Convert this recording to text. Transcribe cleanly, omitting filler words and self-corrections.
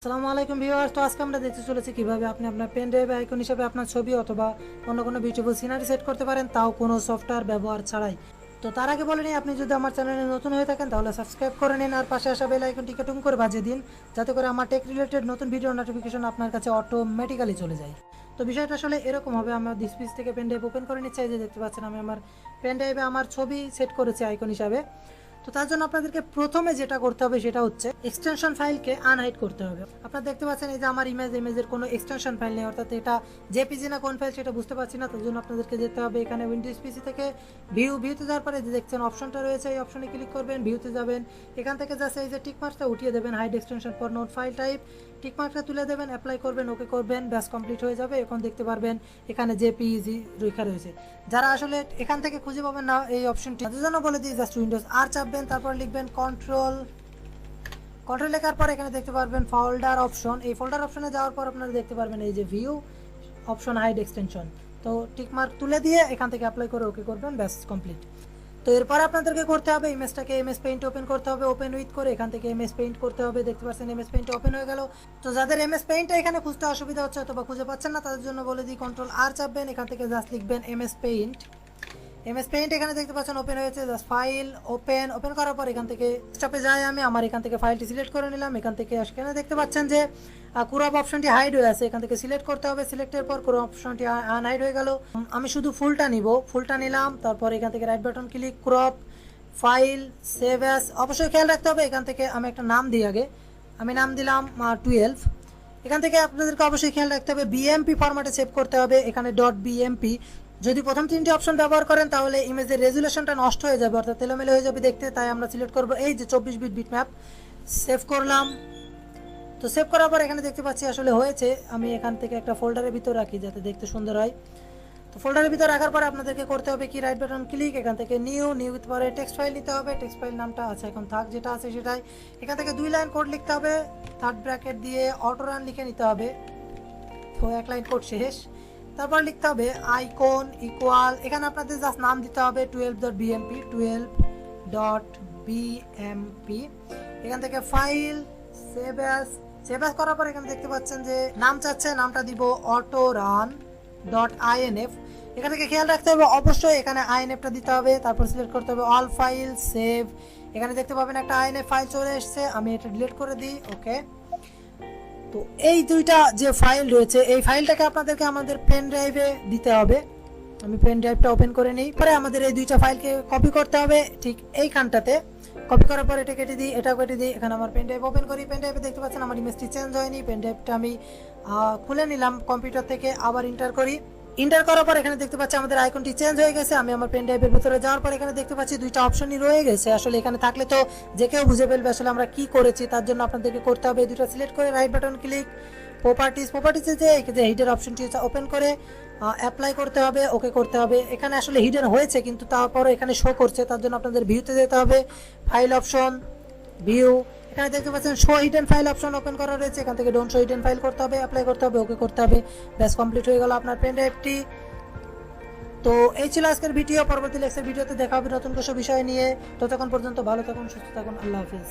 আসসালামু আলাইকুম ভিউয়ার্স। তো আজকে আমরা দেখতে চলেছি কিভাবে আপনি আপনার পেন ড্রাইভ আইকন হিসেবে আপনার ছবি অথবা অন্য কোনো বিউটিফুল সিনারি সেট করতে পারেন, তাও কোনো সফটওয়্যার ব্যবহার ছাড়াই। তো তার আগে বলে নিই, আপনি যদি আমার চ্যানেলে নতুন হয়ে থাকেন তাহলে সাবস্ক্রাইব করে নিন আর পাশে আসা বেল আইকনটিকে টুং করে বাজিয়ে দিন, যাতে করে আমার টেক রিলেটেড নতুন ভিডিও নোটিফিকেশন আপনার কাছে অটোমেটিক্যালি চলে যায়। তো বিষয়টা আসলে এরকম হবে, আমার ডিসপ্লে থেকে পেন ড্রাইভ ওপেন করে নিচ্ছে। এই যে দেখতে পাচ্ছেন, আমি আমার পেন ড্রাইভে আমার ছবি সেট করেছি আইকন হিসাবে। তো তার জন্য আপনাদেরকে প্রথমে যেটা করতে হবে সেটা হচ্ছে এক্সটেনশন ফাইলকে আনহাইড করতে হবে। আপনারা দেখতে পাচ্ছেন এই যে আমার ইমেজের কোনো এক্সটেনশন ফাইল নেই, অর্থাৎ এটা জেপিজি না কোন ফাইল সেটা বুঝতে পারছি না। তার জন্য আপনাদেরকে যেতে হবে এখানে উইন্ডোজ পিসি থেকে ভিউতে যাওয়ার পরে যে দেখছেন অপশনটা রয়েছে, এই অপশনে ক্লিক করবেন, ভিউতে যাবেন, এখান থেকে জাস্ট এই যে টিক মার্কটা উঠিয়ে দেবেন, hide extension for known file type, tick মার্কটা তুলে দেবেন, অ্যাপ্লাই করবেন, ওকে করবেন, ব্যাস কমপ্লিট হয়ে যাবে। এখন দেখতে পারবেন এখানে জেপিজি রেখা রয়েছে। যারা আসলে এখান থেকে খুঁজে পাবেন না এই অপশনটি, তাদের জন্য বলে দিই জাস্ট উইন্ডোজ আর চাপবেন, তারপর লিখবেন কন্ট্রোল লেখার পর এখানে দেখতে পারবেন ফোল্ডার অপশন। এই ফোল্ডার অপশনে যাওয়ার পর আপনারা দেখতে পারবেন এই যে ভিউ অপশন হাইড এক্সটেনশন। তো টিক মার্ক তুলে দিয়ে এখান থেকে অ্যাপ্লাই করে ওকে করবেন, ব্যাস কমপ্লিট। তো এরপর আপনাদেরকে করতে হবে ইমেজটাকে এমএস পেইন্ট ওপেন করতে হবে, ওপেন উইথ করে এখান থেকে এমএস পেইন্ট করতে হবে। দেখতে পাচ্ছেন এমএস পেইন্ট ওপেন হয়ে গেল। তো যাদের এমএস পেইন্টটা এখানে খুঁজতে অসুবিধা হচ্ছে অথবা খুঁজে পাচ্ছেন না, তাদের জন্য বলে দিই কন্ট্রোল আর চাপবেন, এখান থেকে জাস্ট লিখবেন এমএস পেইন্ট। এখানে দেখতে পাচ্ছেন ওপেন হয়েছে, জাস্ট ফাইল ওপেন করার পর এখান থেকে স্টপে যাই, আমি আমার এখান থেকে ফাইলটি সিলেক্ট করে নিলাম। এখান থেকে এখানে দেখতে পাচ্ছেন যে ক্রপ অপশনটি হাইড হয়ে আছে, এখান থেকে সিলেক্ট করতে হবে। সিলেক্টের পর ক্রপ অপশনটি আনহাইড হয়ে গেল। আমি শুধু ফুলটা নিলাম। তারপর এখান থেকে right button click, crop file, save as. অবশ্যই খেয়াল রাখতে হবে এখান থেকে আমি একটা নাম দিই আগে, আমি নাম দিলাম 12। এখান থেকে আপনাদেরকে অবশ্যই খেয়াল রাখতে হবে বিএমপি ফরম্যাটে সেভ করতে হবে, এখানে .bmp। যদি প্রথম তিনটি অপশন ব্যবহার করেন তাহলে ইমেজের রেজুলেশনটা নষ্ট হয়ে যাবে, অর্থাৎ এলোমেলো হয়ে যাবে দেখতে, তাই আমরা সিলেক্ট করব এই যে 24 বিট বিটম্যাপ। সেভ করলাম। তো সেভ করার পর এখানে দেখতে পাচ্ছি আসলে হয়েছে। আমি এখান থেকে একটা ফোল্ডারের ভিতর রাখি যাতে দেখতে সুন্দর হয়। তো ফোল্ডারের ভিতর রাখার পরে আপনাদেরকে করতে হবে কি, রাইট বাটন ক্লিক, এখান থেকে নিউ পরে টেক্সট ফাইল নিতে হবে। টেক্সট ফাইল নামটা আছে এখন থাক, যেটা আছে সেটাই। এখান থেকে 2 লাইন কোড লিখতে হবে, থার্ড ব্র্যাকেট দিয়ে অটো রান লিখে নিতে হবে। তো 1 লাইন কোড শেষ। তারপর লিখতে হবে আইকন ইকুয়াল, এখানে আপনাদের জাস্ট নাম দিতে হবে 12.bmp। এখান থেকে ফাইল, সেভ অ্যাজ করার পর এখানে দেখতে পাচ্ছেন যে নাম চাচ্ছে, নামটা দিব autoRun.inf। এখান থেকে খেয়াল রাখতে হবে অবশ্যই এখানে আইএনএফটা দিতে হবে। তারপর সিলেক্ট করতে হবে অল ফাইল, সেভ। এখানে দেখতে পাবেন একটা আইএনএফ ফাইল চলে এসেছে, আমি এটা ডিলিট করে দিই, ওকে। তো এই দুইটা যে ফাইল রয়েছে এই ফাইলটাকে আপনাদেরকে আমাদের পেন ড্রাইভে দিতে হবে। আমি পেন ড্রাইভটা ওপেন করে নিই। পরে আমাদের এই দুইটা ফাইলকে কপি করতে হবে ঠিক এইখানটাতে। কপি করার পর এটা কেটে দিই, এটা কেটে দিই। এখানে আমার পেন ড্রাইভ ওপেন করি। পেন ড্রাইভে দেখতে পাচ্ছেন আমার ইমেজটি চেঞ্জ হয়নি। পেন ড্রাইভটা আমি খুলে নিলাম কম্পিউটার থেকে, আবার ইন্টার করি। ইন্টার করার পর এখানে দেখতে পাচ্ছি আমাদের আইকনটি চেঞ্জ হয়ে গেছে। আমি আমার পেন ড্রাইভের ভিতরে যাওয়ার পর এখানে দেখতে পাচ্ছি দুইটা অপশনই রয়ে গেছে। আসলে এখানে থাকলে তো যে কেউ বুঝে ফেলবে আসলে আমরা কি করেছি। তার জন্য আপনাদেরকে করতে হবে এই দুটো সিলেক্ট করে রাইট বাটন ক্লিক, প্রপার্টিসে যে হিডেন অপশনটি ওপেন করে অ্যাপ্লাই করতে হবে, ওকে করতে হবে। এখানে আসলে হিডেন হয়েছে কিন্তু তারপরও এখানে শো করছে, তার জন্য আপনাদের ভিউতে যেতে হবে, ফাইল অপশন, ভিউ। এখানে দেখতে পাচ্ছেন show hidden file option open করা রয়েছে, এখান থেকে ডোন্ট শো হিডেন ফাইল করতে হবে, অ্যাপ্লাই করতে হবে, ওকে করতে হবে, ব্যাস কমপ্লিট হয়ে গেল আপনার পেন ড্রাইভটি। তো এই ছিল আজকের ভিডিও। পরবর্তী লেকচার ভিডিওতে দেখা হবে নতুন কিছু বিষয় নিয়ে। ততক্ষণ পর্যন্ত ভালো থাকুন, সুস্থ থাকুন, আল্লাহ হাফিজ।